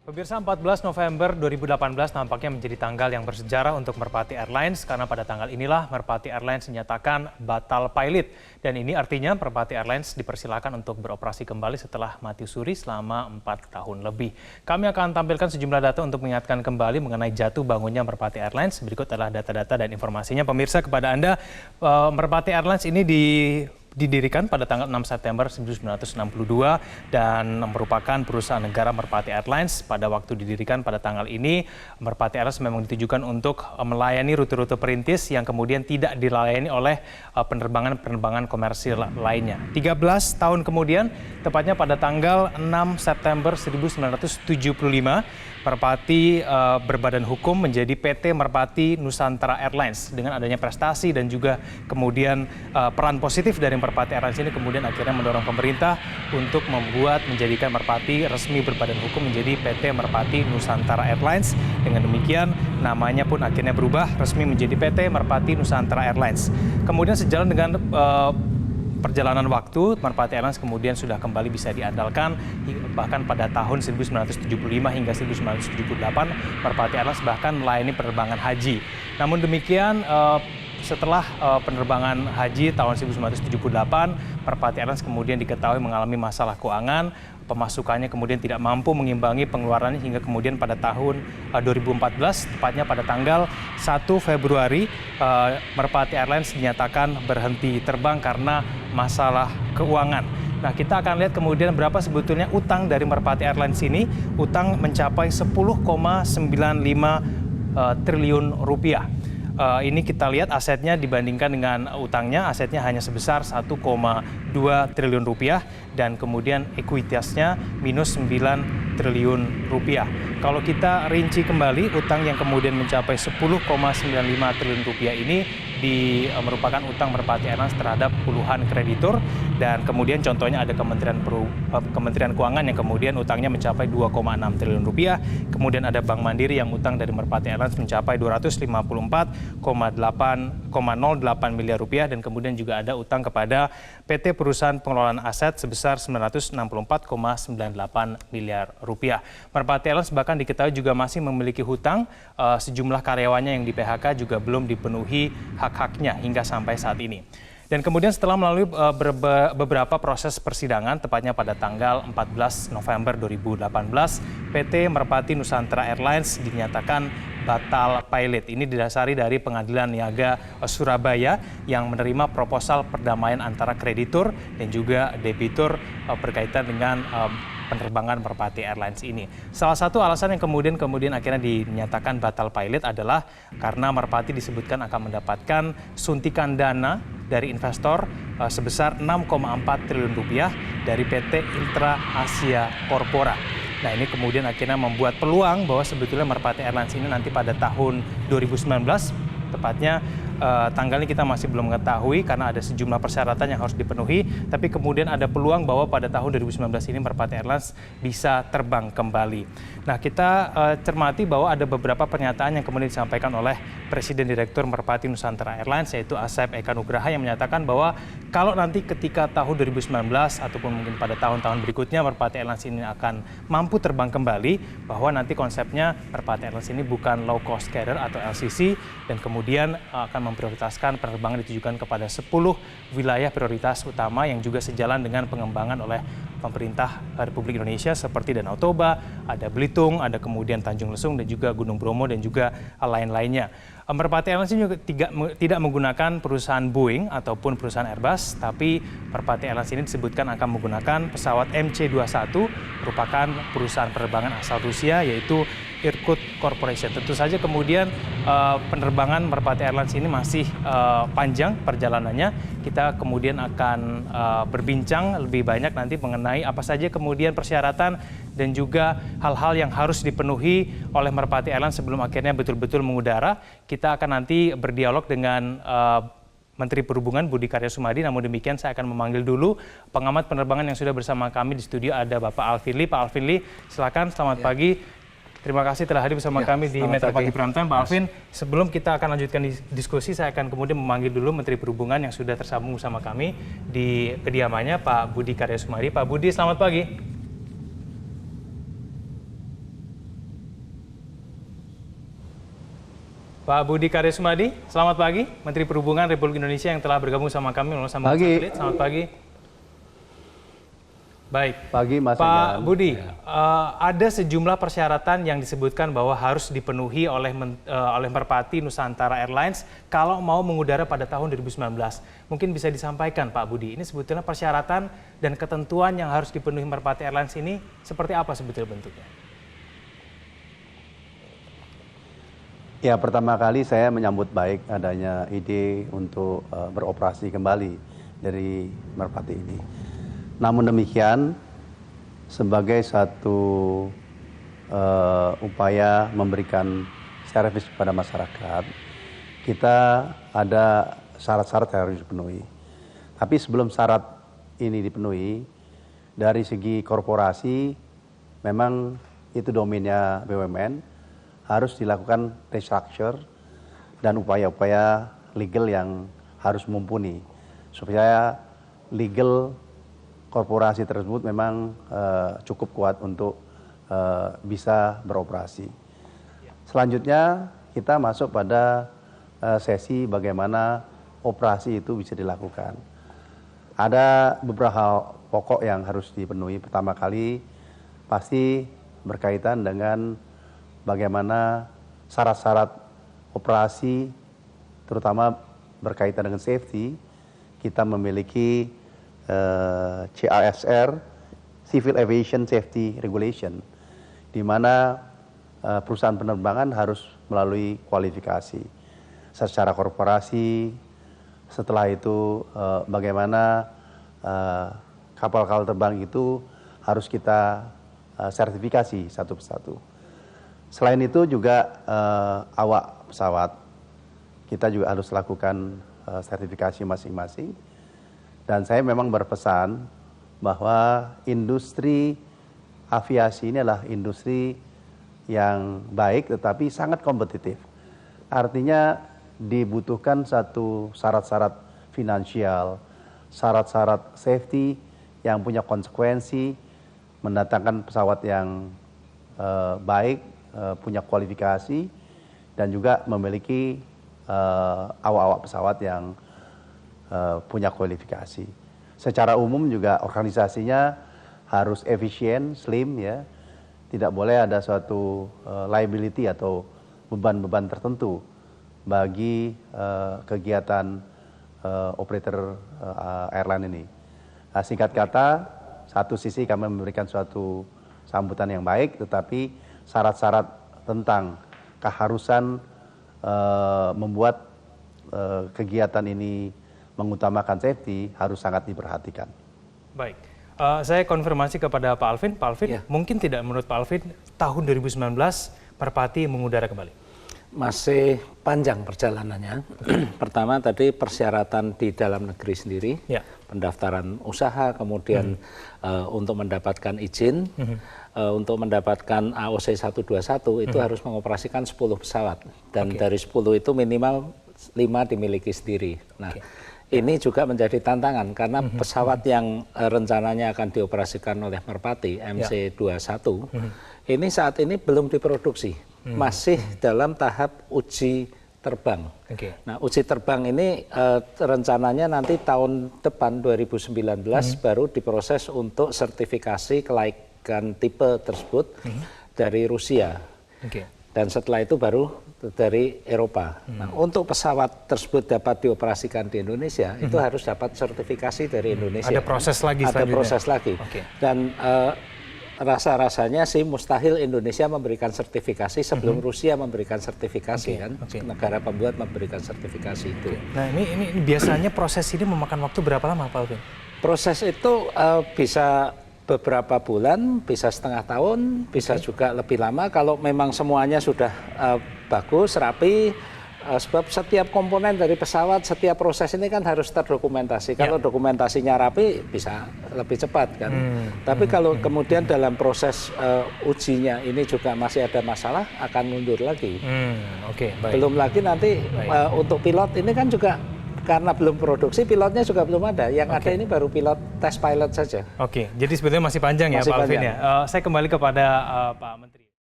Pemirsa, 14 November 2018 nampaknya menjadi tanggal yang bersejarah untuk Merpati Airlines karena pada tanggal inilah Merpati Airlines dinyatakan batal pilot. Dan ini artinya Merpati Airlines dipersilakan untuk beroperasi kembali setelah mati suri selama 4 tahun lebih. Kami akan tampilkan sejumlah data untuk mengingatkan kembali mengenai jatuh bangunnya Merpati Airlines. Berikut adalah data-data dan informasinya. Pemirsa, kepada Anda, Merpati Airlines ini didirikan pada tanggal 6 September 1962 dan merupakan perusahaan negara Merpati Airlines. Pada waktu didirikan pada tanggal ini, Merpati Airlines memang ditujukan untuk melayani rute-rute perintis yang kemudian tidak dilayani oleh penerbangan-penerbangan komersil lainnya. 13 tahun kemudian, tepatnya pada tanggal 6 September 1975, Merpati berbadan hukum menjadi PT Merpati Nusantara Airlines. Dengan adanya prestasi dan juga kemudian peran positif dari Merpati Airlines ini kemudian akhirnya mendorong pemerintah untuk menjadikan Merpati resmi berbadan hukum menjadi PT Merpati Nusantara Airlines. Dengan demikian namanya pun akhirnya berubah resmi menjadi PT Merpati Nusantara Airlines. Kemudian sejalan dengan perjalanan waktu, Merpati Airlines kemudian sudah kembali bisa diandalkan. Bahkan pada tahun 1975 hingga 1978, Merpati Airlines bahkan melayani penerbangan haji. Namun demikian, setelah penerbangan haji tahun 1978, Merpati Airlines kemudian diketahui mengalami masalah keuangan. Pemasukannya kemudian tidak mampu mengimbangi pengeluarannya hingga kemudian pada tahun 2014, tepatnya pada tanggal 1 Februari, Merpati Airlines dinyatakan berhenti terbang karena masalah keuangan. Nah, kita akan lihat kemudian berapa sebetulnya utang dari Merpati Airlines ini. Utang mencapai 10,95 triliun rupiah. Ini kita lihat asetnya dibandingkan dengan utangnya, asetnya hanya sebesar 1,2 triliun rupiah dan kemudian ekuitasnya minus 9 triliun rupiah. Kalau kita rinci kembali, utang yang kemudian mencapai 10,95 triliun rupiah ini merupakan utang Merpati Airlines terhadap puluhan kreditur, dan kemudian contohnya ada Kementerian Keuangan yang kemudian utangnya mencapai 2,6 triliun rupiah, kemudian ada Bank Mandiri yang utang dari Merpati Airlines mencapai 254,08 miliar rupiah, dan kemudian juga ada utang kepada PT Perusahaan Pengelolaan Aset sebesar 964,98 miliar rupiah. Merpati Airlines bahkan diketahui juga masih memiliki hutang, sejumlah karyawannya yang di PHK juga belum dipenuhi hak-haknya hingga sampai saat ini. Dan kemudian setelah melalui beberapa proses persidangan, tepatnya pada tanggal 14 November 2018, PT Merpati Nusantara Airlines dinyatakan batal pilot. Ini didasari dari Pengadilan Niaga Surabaya yang menerima proposal perdamaian antara kreditur dan juga debitur berkaitan dengan penerbangan Merpati Airlines ini. Salah satu alasan yang kemudian akhirnya dinyatakan batal pilot adalah karena Merpati disebutkan akan mendapatkan suntikan dana dari investor sebesar 6,4 triliun rupiah dari PT Intra Asia Corpora. Nah, ini kemudian akhirnya membuat peluang bahwa sebetulnya Merpati Airlines ini nanti pada tahun 2019, tepatnya tanggalnya kita masih belum mengetahui karena ada sejumlah persyaratan yang harus dipenuhi, tapi kemudian ada peluang bahwa pada tahun 2019 ini Merpati Airlines bisa terbang kembali. Nah, kita cermati bahwa ada beberapa pernyataan yang kemudian disampaikan oleh Presiden Direktur Merpati Nusantara Airlines, yaitu Asep Eka Nugraha, yang menyatakan bahwa kalau nanti ketika tahun 2019 ataupun mungkin pada tahun-tahun berikutnya Merpati Airlines ini akan mampu terbang kembali, bahwa nanti konsepnya Merpati Airlines ini bukan low cost carrier atau LCC, dan kemudian akan memprioritaskan penerbangan ditujukan kepada 10 wilayah prioritas utama yang juga sejalan dengan pengembangan oleh pemerintah Republik Indonesia seperti Danau Toba, ada Belitung, ada kemudian Tanjung Lesung dan juga Gunung Bromo dan juga lain-lainnya. Merpati Airlines ini juga tidak menggunakan perusahaan Boeing ataupun perusahaan Airbus, tapi Merpati Airlines ini disebutkan akan menggunakan pesawat MC-21, merupakan perusahaan penerbangan asal Rusia, yaitu Irkut Corporation. Tentu saja kemudian penerbangan Merpati Airlines ini masih panjang perjalanannya. Kita kemudian akan berbincang lebih banyak nanti mengenai apa saja kemudian persyaratan dan juga hal-hal yang harus dipenuhi oleh Merpati Airlines sebelum akhirnya betul-betul mengudara. Kita akan nanti berdialog dengan Menteri Perhubungan Budi Karya Sumadi. Namun demikian saya akan memanggil dulu pengamat penerbangan yang sudah bersama kami di studio, ada Bapak Alfinli. Pak Alfinli, silakan, selamat pagi. Terima kasih telah hadir bersama kami di Metro Pagi Prime Time. Pak Alvin, sebelum kita akan lanjutkan diskusi, saya akan kemudian memanggil dulu Menteri Perhubungan yang sudah tersambung bersama kami di kediamannya, Pak Budi Karya Sumadi. Pak Budi, selamat pagi. Pak Budi Karya Sumadi, selamat pagi, Menteri Perhubungan Republik Indonesia yang telah bergabung sama kami melalui sambungan satelit. Selamat pagi. Baik, pagi Mas Pak Budi, ada sejumlah persyaratan yang disebutkan bahwa harus dipenuhi oleh Merpati Nusantara Airlines kalau mau mengudara pada tahun 2019. Mungkin bisa disampaikan Pak Budi, ini sebetulnya persyaratan dan ketentuan yang harus dipenuhi Merpati Airlines ini seperti apa sebetulnya bentuknya? Ya, pertama kali saya menyambut baik adanya ide untuk beroperasi kembali dari Merpati ini. Namun demikian, sebagai satu upaya memberikan servis kepada masyarakat, kita ada syarat-syarat yang harus dipenuhi. Tapi sebelum syarat ini dipenuhi, dari segi korporasi, memang itu domainnya BUMN, harus dilakukan restructure dan upaya-upaya legal yang harus mumpuni supaya legal korporasi tersebut memang cukup kuat untuk bisa beroperasi. Selanjutnya kita masuk pada sesi bagaimana operasi itu bisa dilakukan. Ada beberapa hal pokok yang harus dipenuhi. Pertama kali pasti berkaitan dengan bagaimana syarat-syarat operasi, terutama berkaitan dengan safety. Kita memiliki CASR, Civil Aviation Safety Regulation, di mana perusahaan penerbangan harus melalui kualifikasi secara korporasi. Setelah itu bagaimana kapal-kapal terbang itu harus kita sertifikasi satu persatu. Selain itu juga awak pesawat, kita juga harus lakukan sertifikasi masing-masing. Dan saya memang berpesan bahwa industri aviasi ini adalah industri yang baik tetapi sangat kompetitif. Artinya dibutuhkan satu syarat-syarat finansial, syarat-syarat safety yang punya konsekuensi, mendatangkan pesawat yang baik, punya kualifikasi, dan juga memiliki awak-awak pesawat yang punya kualifikasi. Secara umum juga organisasinya harus efisien, slim, ya. Tidak boleh ada suatu liability atau beban-beban tertentu bagi kegiatan operator airline ini. Singkat kata, satu sisi kami memberikan suatu sambutan yang baik, tetapi syarat-syarat tentang keharusan membuat kegiatan ini mengutamakan safety harus sangat diperhatikan. Baik, saya konfirmasi kepada Pak Alvin. Pak Alvin, mungkin tidak menurut Pak Alvin tahun 2019 Merpati mengudara kembali? Masih panjang perjalanannya. Pertama tadi persyaratan di dalam negeri sendiri, pendaftaran usaha, kemudian untuk mendapatkan izin, untuk mendapatkan AOC 121 itu harus mengoperasikan 10 pesawat. Dan dari 10 itu minimal 5 dimiliki sendiri. Nah, ini juga menjadi tantangan karena pesawat yang rencananya akan dioperasikan oleh Merpati, MC21, ini saat ini belum diproduksi. Masih dalam tahap uji terbang. Nah, uji terbang ini rencananya nanti tahun depan 2019 baru diproses untuk sertifikasi kelaikan tipe tersebut dari Rusia. Dan setelah itu baru dari Eropa. Nah, untuk pesawat tersebut dapat dioperasikan di Indonesia, itu harus dapat sertifikasi dari Indonesia. Ada proses lagi selanjutnya. Ada proses lagi. Dan rasa-rasanya sih mustahil Indonesia memberikan sertifikasi sebelum Rusia memberikan sertifikasi, kan? Negara pembuat memberikan sertifikasi itu. Nah, ini biasanya proses ini memakan waktu berapa lama, Pak Alvin? Proses itu bisa beberapa bulan, bisa setengah tahun, bisa juga lebih lama kalau memang semuanya sudah bagus, rapi. Sebab setiap komponen dari pesawat, setiap proses ini kan harus terdokumentasi. Kalau dokumentasinya rapi, bisa lebih cepat, kan. Tapi kalau kemudian dalam proses ujinya ini juga masih ada masalah, akan mundur lagi. Belum lagi nanti untuk pilot ini kan juga karena belum produksi, pilotnya juga belum ada. Yang ada ini baru pilot test pilot saja. Jadi sebetulnya masih panjang ya, Pak Alvin ya. Saya kembali kepada Pak Menteri.